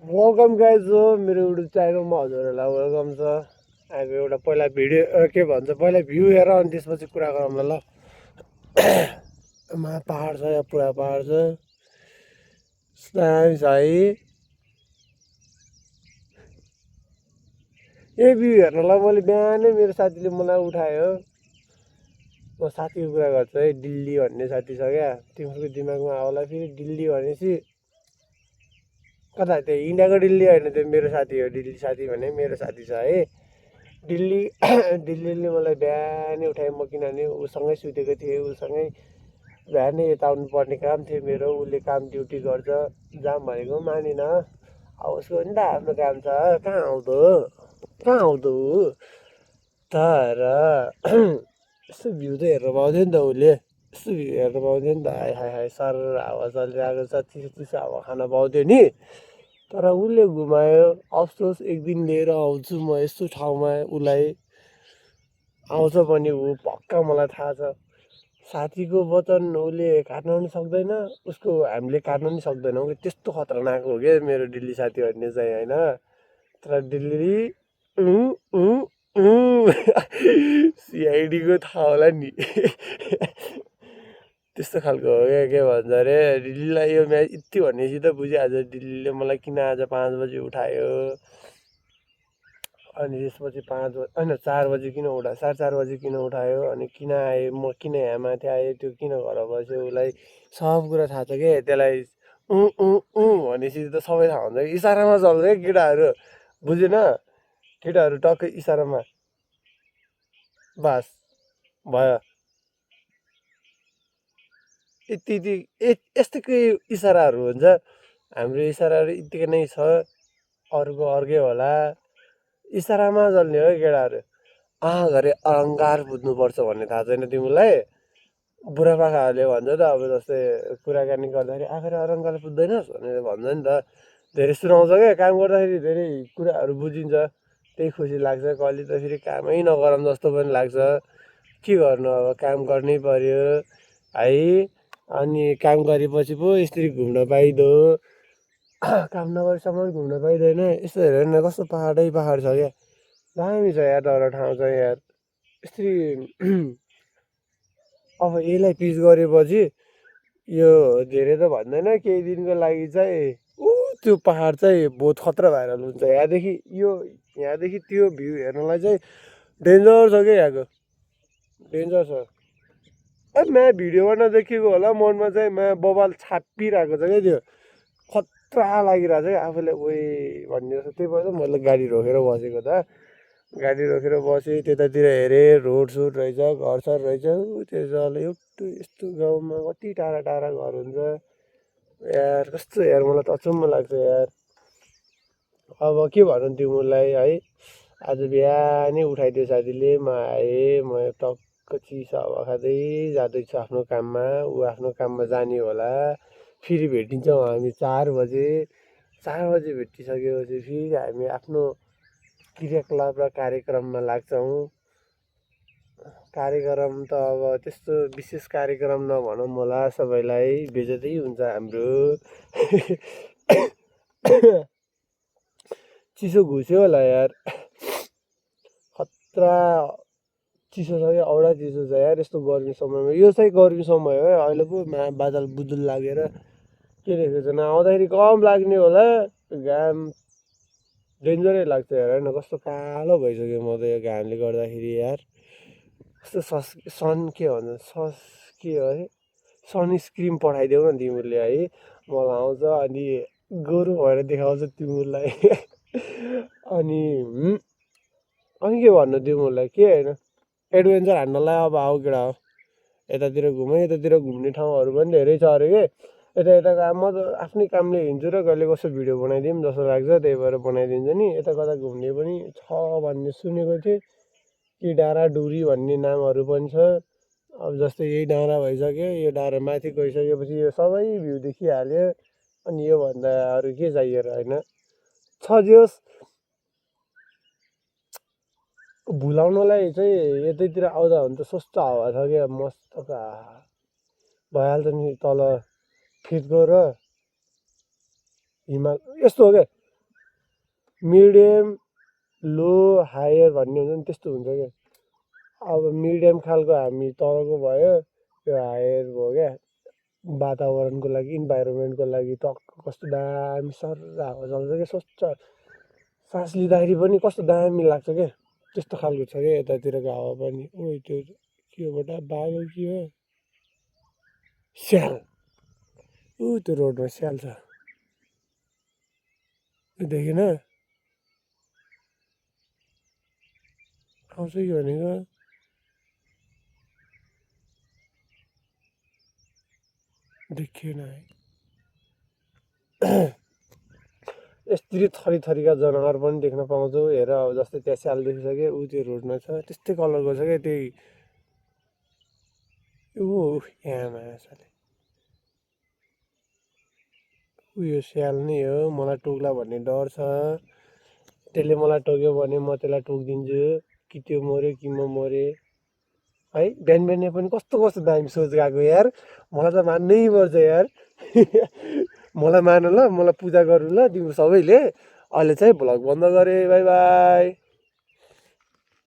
Welcome guys हो मेरो YouTube च्यानलमा हजुरहरूलाई वेलकम छ। अब एउटा पहिला भिडियो के भन्छ पहिला भ्यू हेर अनि त्यसपछि कुरा गरौँ ल। मा पहाड छ या पुरा पहाड छ दामी छ है। यही भ्यू हेर्नलाई मैले बिहानै मेरो साथीले मलाई उठायो। म साथीको कुरा गर्छु है, दिल्ली भन्ने साथी छ क्या। तिम्रो दिमागमा आउला फेरि दिल्ली भनेपछि कता त्यो इन्डियाको दिल्ली होइन, त्यो मेरो साथी हो। दिल्ली साथी भने मेरो साथी छ है दिल्ली। दिल्लीले मलाई बिहानै उठायो, म किनभने उसँगै सुतेको थिएँ। उसँगै बिहानै यता आउनु पर्ने काम थियो मेरो। उसले काम ड्युटी गर्छ, जाम भनेको मानेन। अब उसको पनि त आफ्नो काम छ, कहाँ आउँदो कहाँ आउँदो। तर यस्तो भ्यू त हेर्नु पाउँथ्यो नि त उसले, यस्तो भ्यू हेर्नु पाउँथ्यो नि त। हाय हाय हाय सर हावा चलिरहेको छ, चिसो चिसो हावा खान पाउँथ्यो नि। तर उसले घुमायो। अफसोस एक दिन लिएर आउँछु म यस्तो ठाउँमा, उसलाई आउँछ पनि ऊ पक्का मलाई थाहा छ। साथीको वचन उसले काट्न पनि सक्दैन, उसको हामीले काट्न पनि सक्दैनौँ। त्यस्तो खतरनाक हो क्या मेरो दिल्ली साथी भन्ने चाहिँ होइन। तर दिल्ली सिआइडीको थाहा होला नि। त्यस्तो खालको हो क्या। के भन्छ अरे दिल्लीलाई यो म्याच यति भनेपछि त बुझिहाल्छ दिल्लीले मलाई किन आज 5 बजी उठायो। अनि त्यसपछि 5 बजी होइन 4 बजी किन उठायो, 4:30 बजी किन उठायो, अनि किन आएँ म, किन यहाँ माथि आएँ, त्यो किन घर बस्यो, उसलाई सब कुरा थाहा छ क्या। त्यसलाई भनेपछि त सबै थाहा हुन्छ। इसारामा चल्छ क्या केटाहरू, बुझेन? केटाहरू टक्कै इसारामा बास भयो। यति यति यस्तोकै इसाराहरू हुन्छ। हाम्रो इसाराहरू यत्तिकै नै छ, अरूको अर्कै होला। इसारामा चल्ने हो केटाहरू। घरे अहङ्कार बुझ्नुपर्छ भन्ने थाहा छैन तिमीलाई? बुढापाकाहरूले भन्छ त, अब जस्तै कुराकानी गर्दाखेरि आफूले अहङ्कार बुझ्दैनस् भनेर भन्छ नि त। धेरै सुनाउँछ क्या, काम गर्दाखेरि धेरै कुराहरू बुझिन्छ, त्यही खुसी लाग्छ। कहिले त फेरि कामै नगरौँ जस्तो पनि लाग्छ। के गर्नु अब, काम गर्नै पर्यो है। अनि काम गरेपछि पो यसरी घुम्न पाइदो। काम नगरेसम्म घुम्न पाइँदैन। यस्तो हेर न कस्तो पाहाडै पाहाड छ क्या। दामी छ यार, तर ठाउँ चाहिँ यार यसरी। अब यसलाई पिच गरेपछि यो धेरै त भन्दैन, केही दिनको लागि चाहिँ त्यो पाहाड चाहिँ बहुत खतरा भाइरल हुन्छ। यहाँदेखि त्यो भ्यू हेर्नलाई चाहिँ डेन्जर छ क्या यहाँको, डेन्जर छ। म्या भिडियोमा नदेखेको होला, मनमा चाहिँ म्या बबाल छापिरहेको छ क्या त्यो। खतरा लागिरहेको छ क्या आफूले ओए भन्ने जस्तो। त्यही भएर मैले गाडी रोकेर बसेको त। गाडी रोकेर बसेँ, त्यतातिर हेरेँ, रोड सोड रहेछ, घरसर रहेछ। त्यो जल एउटा यस्तो गाउँमा कति टाढा टाढा घर हुन्छ यार। कस्तो यार, मलाई त अचम्म लाग्छ यार। अब के भनौँ तिमीलाई है। आज बिहानै उठाइदियो साथीले, म आएँ। म टक्क चिसो हावा खाँदै जाँदैछु आफ्नो काममा। ऊ आफ्नो काममा जाने होला। फेरि भेटिन्छौँ हामी 4 बजे। 4 बजे भेटिसकेपछि फेरि हामी आफ्नो क्रियाकलाप र कार्यक्रममा लाग्छौँ। कार्यक्रम त अब त्यस्तो विशेष कार्यक्रम नभनौँ होला, सबैलाई बेइज्जती हुन्छ हाम्रो। चिसो घुस्यो होला यार, खतरा चिसो छ क्या, औडा चिसो छ यार यस्तो गर्मी समयमा। यो चाहिँ गर्मी समय हो है। अहिले पो बादल बुदुल लागेर के रहेको छ, नआउँदाखेरि कम लाग्ने होला। घाम डेन्जरै लाग्छ हेर न, कस्तो कालो भइसक्यो म त यो घामले गर्दाखेरि यार। कस्तो सन के भन्छ, के हो अरे, सनस्क्रिन पठाइदेऊ न तिमीले है, मलाई आउँछ। अनि गोरु भएर देखाउँछ तिमीलाई। अनि अनि के भन्नु तिमीलाई, के होइन एडभेन्चर हान्नलाई अब आऊ केटा हो। यतातिर घुम, यतातिर घुम्ने ठाउँहरू पनि धेरै छ अरे के। यता काम म त आफ्नै कामले हिँड्छु र कहिले कसो भिडियो बनाइदिउँ जस्तो लाग्छ, त्यही भएर बनाइदिन्छु नि। यता कता घुम्ने पनि छ भन्ने सुनेको थिएँ, कि डाँडाडुरी भन्ने नामहरू पनि छ। अब जस्तै यही डाँडा भइसक्यो, यो डाँडा माथि गइसकेपछि यो सबै भ्यू देखिहाल्यो। अनि योभन्दा अरू के चाहियो र होइन। छ जे होस्, भुलाउनलाई चाहिँ यतैतिर आउँदा भने त सस्तो हावा छ क्या, मस्तको भइहाल्छ नि। तल फेदको र हिमाल यस्तो हो क्या, मिडियम लो हायर भन्ने हुन्छ नि त्यस्तो हुन्छ क्या। अब मिडियम खालको हामी तलको भयो, यो हायर भयो क्या। वातावरणको लागि, इन्भाइरोमेन्टको लागि टक्क कस्तो दामी सर हावा चल्छ क्या, स्वच्छ सास लिँदाखेरि पनि कस्तो दामी लाग्छ क्या। त्यस्तो खालको छ क्या यतातिरको हावा पनि। ओइ त्यो के हो बेटा, बाघ हो के हो? स्याल। त्यो रोडमा स्याल छ, देखेन? आउँछ कि भनेको देखिएन है। यस्तरी थरी थरीका जनावर पनि देख्न पाउँछौ। हेर अब जस्तै त्यहाँ स्याल देखिसक्यो, ऊ त्यो रोडमा छ, त्यस्तै कलरको छ क्या त्यही। यहाँ माछाले उयो स्याल नै हो, मलाई टोक्ला भन्ने डर छ। त्यसले मलाई टोक्यो भने म त्यसलाई टोकिदिन्छु, कि त्यो मऱ्यो कि म मरेँ है। बिहान बिहानै पनि कस्तो कस्तो दामी सोच गएको यार, मलाई त मान्नै पर्छ यार। मलाई मान ल, मलाई पूजा गर्नु ल तिम्रो सबैले। अहिले चाहिँ भ्लग बन्द गरेँ, बाई बाई।